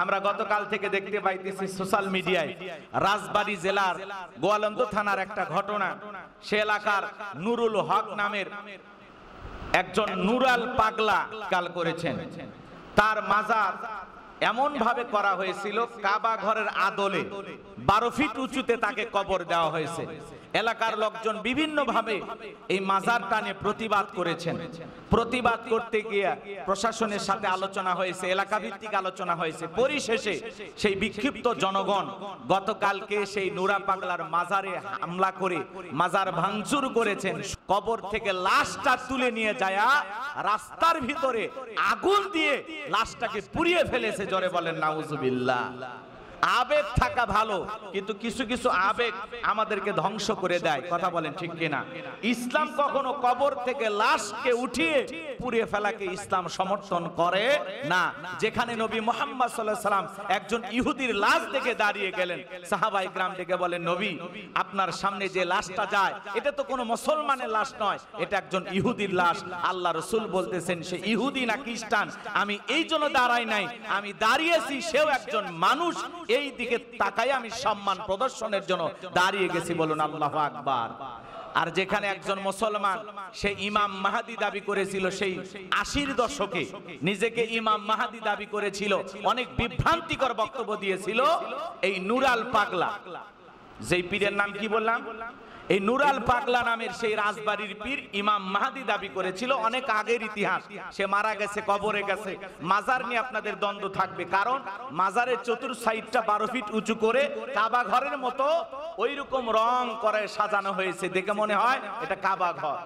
আমরা গতকাল থেকে দেখতে পাইতেছি সোশ্যাল মিডিয়ায় রাজবাড়ী জেলার গোয়ালন্দ থানার একটা ঘটনা। সে এলাকার নুরুল হক নামের একজন নুরাল পাগলা কাল করেছেন। তার মাজার এমন ভাবে করা হয়েছিল, কাবা ঘরের আদলে 12 ফিট উঁচুতে তাকে কবর দেওয়া হয়েছে। এলাকার লোকজন বিভিন্ন ভাবে এই মাজারটা নিয়ে প্রতিবাদ করেছেন। প্রতিবাদ করতে গিয়ে প্রশাসনের সাথে আলোচনা হয়েছে, এলাকা ভিত্তিক আলোচনা হয়েছে। পরিশেষে সেই বিক্ষিপ্ত জনগণ গতকালকে সেই নুরা পাগলার মাজারে হামলা করে মাজার ভাঙচুর করেছেন। কবর থেকে লাশটা তুলে নিয়ে যায় রাস্তার ভিতরে আগুন দিয়ে লাশটাকে পুড়িয়ে ফেলেছে। জোরে বলেন নাউজুবিল্লাহ। আবেগ থাকা ভালো, কিন্তু কিছু কিছু আবেগ আমাদেরকে ধ্বংস করে দেয়। কথা বলেন ঠিক কিনা? ইসলাম কখনো কবর থেকে লাশকে উঠিয়ে পুড়িয়ে ফেলাকে ইসলাম সমর্থন করে না। যেখানে নবী মুহাম্মদ সাল্লাল্লাহু আলাইহি সাল্লাম একজন ইহুদির লাশ দেখে দাঁড়িয়ে গেলেন, সাহাবায়ে কেরাম ডেকে বলেন, নবী আপনার সামনে যে লাশটা যায় এটা তো কোনো মুসলমানের লাশ নয়, এটা একজন ইহুদির লাশ। আল্লাহ রাসূল বলতেছেন সে ইহুদি না খ্রিস্টান আমি এই জন্য দাঁড়াই নাই, আমি দাঁড়িয়েছি সেও একজন মানুষ, এই দিকে তাকায় আমি সম্মান প্রদর্শনের জন্য দাঁড়িয়ে গেছি। বলুন আল্লাহু আকবার। আর যেখানে একজন মুসলমান সে ইমাম মাহদি দাবি করেছিল, সেই 80-র দশকে নিজেকে ইমাম মাহদি দাবি করেছিল, অনেক বিভ্রান্তিকর বক্তব্য দিয়েছিল। এই নুরাল পাগলা, যেই পীরের নাম কি বললাম, এই নুরাল পাগলা নামের সেই রাজবাড়ির পীর ইমাম মাহদি দাবি করেছিল। অনেক আগের ইতিহাস, সে মারা গেছে, কবরে গেছে। মাজার নিয়ে আপনাদের দ্বন্দ্ব থাকবে, কারণ মাজারের চতুর সাইডটা 12 ফিট উঁচু করে কাবা ঘরের মতো ওই রকম রং করে সাজানো হয়েছে, দেখে মনে হয় এটা কাবা ঘর।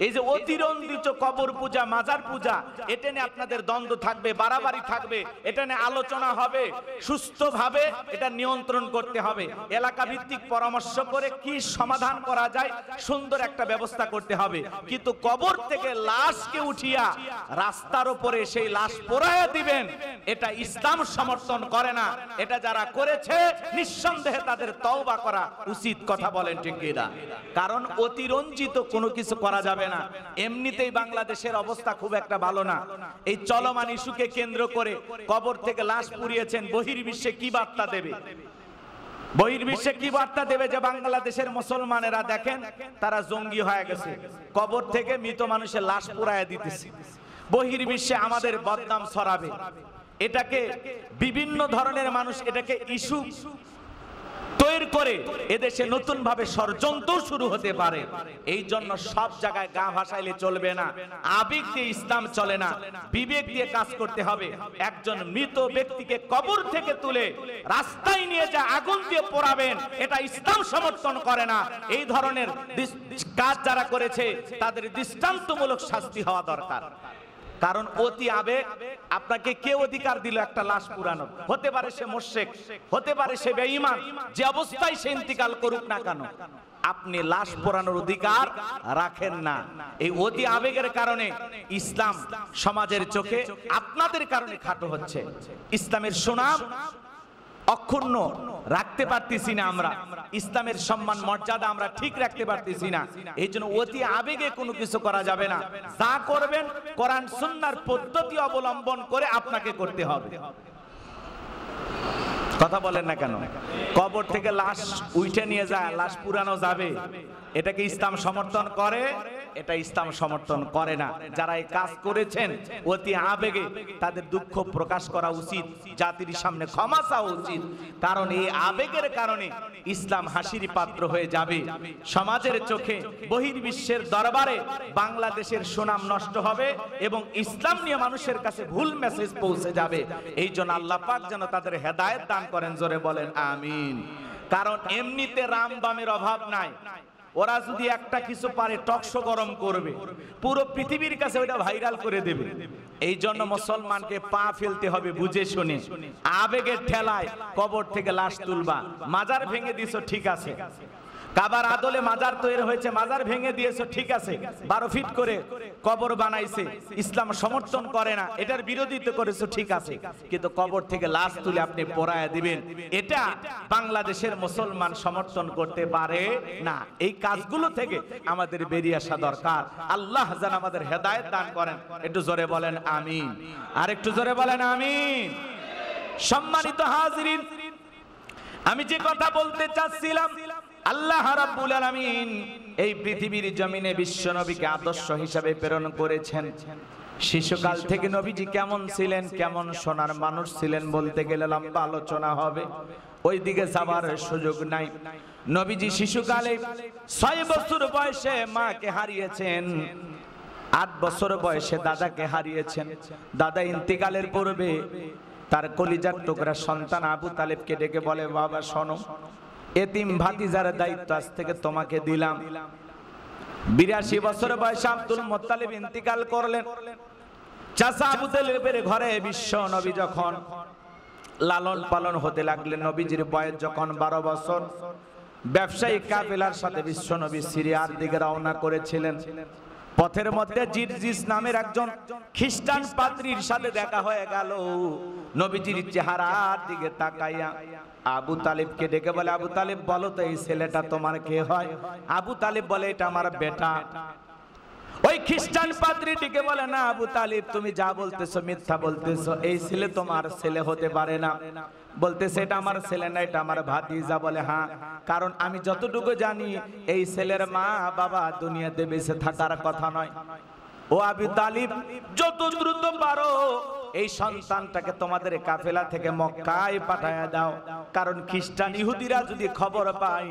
এই যে অতিরঞ্জিত কবর পূজা, মাজার পূজা, এটা নিয়ে আপনাদের দ্বন্দ্ব থাকবে, বাড়াবাড়ি থাকবে, এটা নিয়ে আলোচনা হবে। সুস্থভাবে এটা নিয়ন্ত্রণ করতে হবে। এলাকা ভিত্তিক পরামর্শ করে কি সমাধান করা যায় সুন্দর একটা ব্যবস্থা করতে হবে। কিন্তু কবর থেকে লাশকে উঠিয়া রাস্তার উপরে সেই লাশ পোড়ায়া দিবেন, এটা ইসলাম সমর্থন করে না। এটা যারা করেছে নিঃসন্দেহে তাদের তওবা করা উচিত। কথা বলেন ঠিক কিনা? কারণ অতিরঞ্জিত কোনো কিছু করা যাবে না। এমনিতেই বাংলাদেশের অবস্থা খুব একটা ভালো না। এই চলমান ইস্যুকে কেন্দ্র করে কবর থেকে লাশ পুড়িয়েছেন। বহির্বিশ্বে কি বার্তা দেবে? বহির্বিশ্বে কি বার্তা দেবে যে বাংলাদেশের মুসলমানেরা দেখেন তারা জঙ্গি হয়ে গেছে, কবর থেকে মৃত মানুষের লাশ পুড়ায় দিতেছে। বহির্বিশ্বে আমাদের বদনাম ছড়াবে। এটাকে বিভিন্ন ধরনের মানুষ এটাকে ইস্যু তৈরি করে এদেশে নতুন ভাবে ষড়যন্ত্র শুরু হতে পারে। এই জন্য সব জায়গায় গা ভাসাইলে চলবে না, আবেগ দিয়ে ইসলাম চলে না, বিবেক দিয়ে কাজ করতে হবে। একজন মৃত ব্যক্তিকে কবর থেকে তুলে রাস্তায় নিয়ে যা আগুন দিয়ে পোড়াবেন, এটা ইসলাম সমর্থন করে না। এই ধরনের কাজ যারা করেছে তাদের দৃষ্টান্তমূলক শাস্তি হওয়া দরকার। কারণ অতি আবেগ, আপনাকে কে অধিকার দিল একটা লাশ পুরানো? হতে পারে সে মুশরিক, হতে পারে সে বেঈমান, যে অবস্থায় সে ইন্তিকাল করুক না কেন, আপনি লাশ পোড়ানোর অধিকার রাখেন না। এই অতি আবেগের কারণে ইসলাম সমাজের চোখে আপনাদের কারণে খাটো হচ্ছে। ইসলামের সুনাম অক্ষুণ্ণ রাখতে পারতেছি না আমরা, ইসলামের সম্মান মর্যাদা আমরা ঠিক রাখতে পারতেছি না। এই জন্য অতি আবেগে কোনো কিছু করা যাবে না। যা করবেন কোরআন সুন্নাহর পদ্ধতি অবলম্বন করে আপনাকে করতে হবে। কথা বলেন না কেন? কবর থেকে লাশ উঠে নিয়ে যায়, লাশ পুরানো যাবে, এটাকে ইসলাম সমর্থন করে? এটা ইসলাম সমর্থন করে না। যারা এই কাজ করেছেন অতি আবেগে, তাদের দুঃখ প্রকাশ করা উচিত, জাতির সামনে ক্ষমা চাওয়া উচিত। কারণ এই আবেগের কারণে ইসলাম হাসির পাত্র হয়ে যাবে। সমাজের চোখে বহির্বিশ্বের দরবারে বাংলাদেশের সুনাম নষ্ট হবে এবং ইসলাম নিয়ে মানুষের কাছে ভুল মেসেজ পৌঁছে যাবে। এই জন্য আল্লাহ পাক যেন তাদের হেদায়েত দান করেন। জোরে বলেন আমিন। কারণ এমনিতে রাম বামের অভাব নাই, ওরা যদি একটা কিছু পারে টকশো গরম করবে, পুরো পৃথিবীর কাছে ওটা ভাইরাল করে দেবে। এই জন্য মুসলমানকে পা ফেলতে হবে বুঝে শুনে। আবেগের ঠেলায় কবর থেকে লাশ তুলবা, মাজার ভেঙে দিছো ঠিক আছে, কাবার আদলে মাজার তৈরি হয়েছে, মাজার ভেঙে দিয়েছো ঠিক আছে, 12 ফিট করে কবর বানাইছে, ইসলাম সমর্থন করে না, এটার বিরোধিতা করেছো ঠিক আছে, কিন্তু কবর থেকে লাশ তুলে আপনি পোড়ায় দিবেন, এটা বাংলাদেশের মুসলমান সমর্থন করতে পারে না। এই কাজগুলো থেকে আমাদের বেরিয়ে আসা দরকার। আল্লাহ যেন আমাদের হেদায়েত দান করেন। একটু জোরে বলেন আমিন, আর একটু জোরে বলেন আমিন। সম্মানিত হাজিরিন, আমি যে কথা বলতে চাচ্ছিলাম, আল্লাহ রাব্বুল আলামিন এই পৃথিবীর জমিনে বিশ্ব নবীকে আদর্শ হিসাবে প্রেরণ করেছেন। শিশুকাল থেকে নবীজি কেমন ছিলেন, কেমন সোনার মানুষ ছিলেন বলতে গেলে লম্বা আলোচনা হবে, ওই দিকে যাবার সুযোগ নাই। নবীজি শিশুকালে 6 বছর বয়সে মাকে হারিয়েছেন, 8 বছর বয়সে দাদাকে হারিয়েছেন। দাদা ইন্তিকালের পূর্বে তার কলিজার টুকরা সন্তান আবু তালেবকে ডেকে বলে, বাবা শোনো, এতিম ভাতিজার দায়িত্ব আজ থেকে তোমাকে দিলাম। 82 বছর বয়সে আব্দুল মুত্তালিব ইন্তিকাল করলেন। চাচা আবু তালেবের ঘরে বিশ্ব নবী যখন লালন পালন হতে লাগলেন, নবীজির বয়স যখন 12 বছর, ব্যবসায়িক কাফেলার সাথে বিশ্ব নবী সিরিয়ার দিকে রওনা করেছিলেন। পথের মধ্যে জিরজিস নামের একজন খ্রিস্টান পাদ্রীর সাথে দেখা হয়ে গেল। নবীজির চেহারার দিকে তাকাইয়া আবু তালিবকে ডেকে বলে, আবু তালিব বলো তো এই ছেলেটা তোমার কে হয়? আবু তালিব বলে, এটা আমার বেটা। ওই খ্রিস্টান পাদ্রী ডেকে বলে, না আবু তালিব, তুমি যা বলতেছো মিথ্যা বলতেছো, এই ছেলে তোমার ছেলে হতে পারে না। বলতেছে, এটা আমার ছেলে না, এটা আমার ভাতিজা। বলে, হ্যাঁ, কারণ আমি যতটুকু জানি এই ছেলের মা বাবা দুনিয়াতে বেঁচে থাকার কথা নয়। ও আবু তালিব, যত দ্রুত পারো এই সন্তানটাকে তোমাদের কাফেলা থেকে মক্কায় পাঠায়া দাও, কারণ খ্রিস্টান ইহুদিরা যদি খবর পায়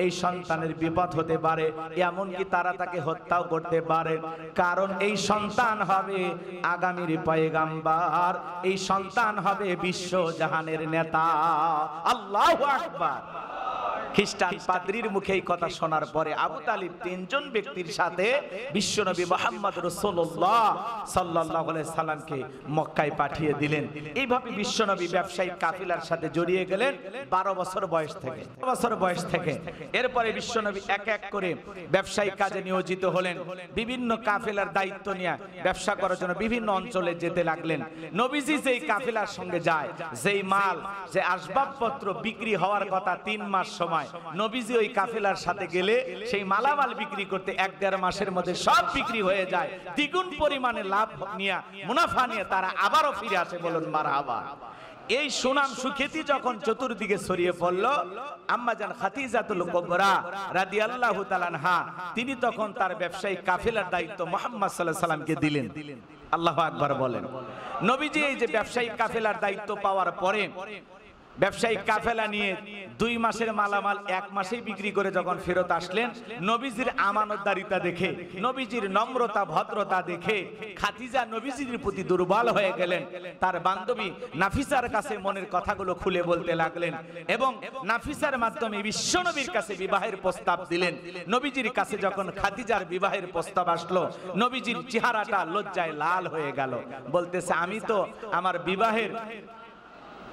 এই সন্তানের বিপদ হতে পারে, এমনকি তারা তাকে হত্যাও করতে পারে, কারণ এই সন্তান হবে আগামীর পয়গাম্বার, এই সন্তান হবে বিশ্ব জাহানের নেতা। আল্লাহু আকবার। খ্রিস্টান পাদ্রীর মুখে এই কথা শোনার পরে আবু তালিব 3 জন ব্যক্তির সাথে বিশ্বনবী মুহাম্মদ রাসূলুল্লাহ সাল্লাল্লাহু আলাইহি সাল্লামকে মক্কায় পাঠিয়ে দিলেন। এইভাবে বিশ্বনবী ব্যবসায়িক কাফেলার সাথে জড়িয়ে গেলেন 12 বছর বয়স থেকে। এরপরে বিশ্বনবী এক এক করে ব্যবসায়িক কাজে নিয়োজিত হলেন। বিভিন্ন কাফেলার দায়িত্ব নিয়ে ব্যবসা করার জন্য বিভিন্ন অঞ্চলে যেতে লাগলেন। নবীজি যেই কাফেলার সঙ্গে যায়, যেই মাল, যে আসবাবপত্র বিক্রি হওয়ার কথা 3 মাস সময়, নবীজি ওই কাফেলার সাথে গেলে সেই মালামাল বিক্রি করতে 1-1.5 মাসের মধ্যে সব বিক্রি হয়ে যায়। দ্বিগুণ পরিমাণে লাভ নিয়ে, মুনাফা নিয়ে তারা আবারও ফিরে আসে। বলুন মারহাবা। এই সুনাম সুখ্যাতি যখন চতুর্দিকে ছড়িয়ে পড়ল, আম্মাজান খাদিজাতুল কুবরা রাদিয়াল্লাহু তাআলা আনহা তিনি তখন তার ব্যবসায়িক কাফেলার দায়িত্ব মুহাম্মদ সাল্লাল্লাহু আলাইহি সাল্লামকে দিলেন। আল্লাহু আকবার বলেন। নবীজি এই যে ব্যবসায়িক কাফেলার দায়িত্ব পাওয়ার পরে ব্যবসায়িক কাফেলা নিয়ে 2 মাসের মালামাল 1 মাসেই বিক্রি করে যখন ফেরত আসলেন, নবীজির আমানতদারিতা দেখে, নবীজির নম্রতা ভদ্রতা দেখে খাদিজা নবীজির প্রতি দুর্বল হয়ে গেলেন। তার বান্ধবী নাফিসার কাছে মনের কথাগুলো খুলে বলতে লাগলেন এবং নাফিসার মাধ্যমে বিশ্বনবীর কাছে বিবাহের প্রস্তাব দিলেন। নবীজির কাছে যখন খাদিজার বিবাহের প্রস্তাব আসলো, নবীজির চেহারাটা লজ্জায় লাল হয়ে গেল। বলতেছে, আমি তো আমার বিবাহের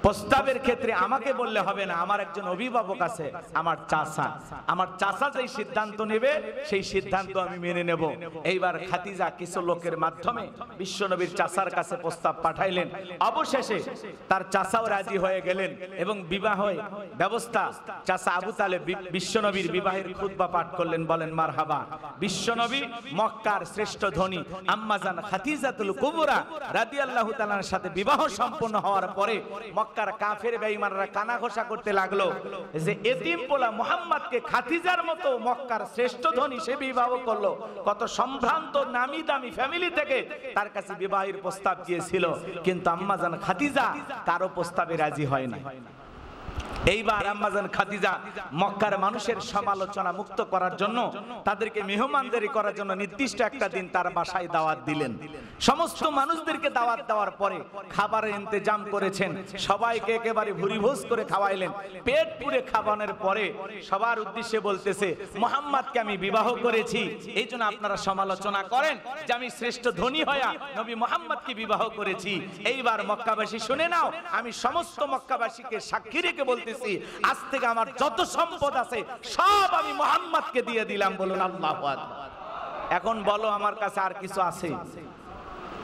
প্রস্তাবের ক্ষেত্রে আমাকে বললে হবে না, আমার একজন অভিভাবক আছে, আমার চাচা যেই সিদ্ধান্ত নেবে সেই সিদ্ধান্ত আমি মেনে নেব। এইবার খাদিজা কিছু লোকের মাধ্যমে বিশ্বনবীর চাচার কাছে প্রস্তাব পাঠাইলেন। অবশেষে তার চাচাও রাজি হয়ে গেলেন এবং বিবাহ ব্যবস্থা চাচা আবু তালেব বিশ্বনবীর বিবাহের খুতবা পাঠ করলেন। বলেন মারহাবা। বিশ্বনবী মক্কার শ্রেষ্ঠ ধনী আম্মাজান খাদিজাতুল কুবরা রাদিয়াল্লাহু তাআলার সাথে বিবাহ সম্পন্ন হওয়ার পরে মক্কার কাফের বেঈমানরা কানা ঘোষা করতে লাগলো যে এতিম পোলা মুহাম্মদকে খাদিজার মতো মক্কার শ্রেষ্ঠ ধনী সে বিবাহ করলো। কত সম্ভ্রান্ত নামি দামি ফ্যামিলি থেকে তার কাছে বিবাহের প্রস্তাব দিয়েছিল, কিন্তু আম্মাজান খাদিজা কারো প্রস্তাবে রাজি হয় না। এইবার আম্মাজান খাদিজা মক্কার মানুষের সমালোচনা মুক্ত করার জন্য, তাদেরকে মেহমানদারি করার জন্য নির্দিষ্ট একটা দিন তার বাসায় দাওয়াত দিলেন। সমস্ত মানুষদেরকে দাওয়াত দেওয়ার পরে খাবারের ইন্তজাম করেছেন, সবাইকে একেবারে ভুরিভোজ করে খাওয়াইলেন। পেট পুরে খাওয়ানোর পরে সবার উদ্দেশ্যে বলতেছে, মুহাম্মদকে আমি বিবাহ করেছি, এই জন্য আপনারা সমালোচনা করেন যে আমি শ্রেষ্ঠ ধনী হয়া নবী মুহাম্মদকে বিবাহ করেছি। এইবার মক্কাবাসী শুনে নাও, আমি সমস্ত মক্কাবাসীকে সাক্ষী রেখে বলতেছি, আজ থেকে আমার যত সম্পদ আছে সব আমি মুহাম্মদকে দিয়ে দিলাম। বলুন আল্লাহু আকবার। এখন বলো আমার কাছে আর কিছু আছে?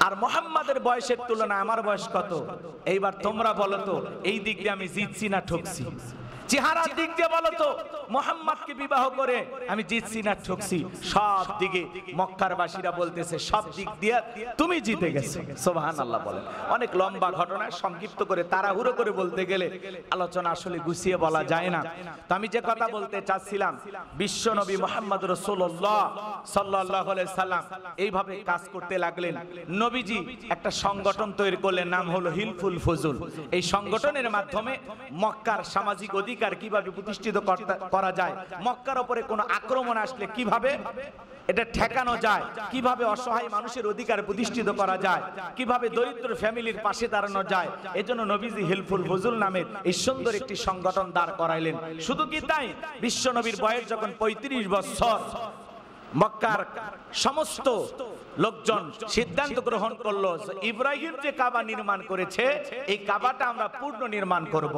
আর মুহাম্মাদের বয়সের তুলনায় আমার বয়স কত? এইবার তোমরা বলো তো, এই দিক দিয়ে আমি জিতছি না ঠকছি? চেহারার দিক দিয়ে বলো তো মুহাম্মদকে বিবাহ করে আমি জিতছি না ঠকছি? সব দিকে মক্কার বাসীরা বলতেছে সব দিক দিয়ে তুমি জিতে গেছো। সুবহানাল্লাহ বলেন। অনেক লম্বা ঘটনা, সংক্ষিপ্ত করে তাড়াহুড়ো করে বলতে গেলে আলোচনা আসলে গুছিয়ে বলা যায় না। তো আমি যে কথা বলতে চাচ্ছিলাম, বিশ্ব নবী মুহাম্মদ রাসূলুল্লাহ সাল্লাল্লাহু আলাইহি সাল্লাম এইভাবে কাজ করতে লাগলেন। নবীজি একটা সংগঠন তৈরি করলেন, নাম হলো হিলফুল ফুজুল। এই সংগঠনের মাধ্যমে মক্কার সামাজিক অধিকার কিভাবে প্রতিষ্ঠিত করা যায়, মক্কার উপরে কোনো আক্রমণ আসলে কিভাবে এটা ঠেকানো যায়, কিভাবে অসহায় মানুষের অধিকার প্রতিষ্ঠিত করা যায়, কিভাবে দরিদ্র ফ্যামিলির পাশে দাঁড়ানো যায়, এজন্য নবীজি হিলফুল ফুজুল নামের এই সুন্দর একটি সংগঠন দাঁড় করাইলেন। শুধু কি তাই, বিশ্ব নবীর বয়স যখন 35 বছর, মক্কার সমস্ত লোকজন সিদ্ধান্ত গ্রহণ করলো ইব্রাহিম যে কাবা নির্মাণ করেছে এই কাবাটা আমরা পূর্ণ নির্মাণ করব।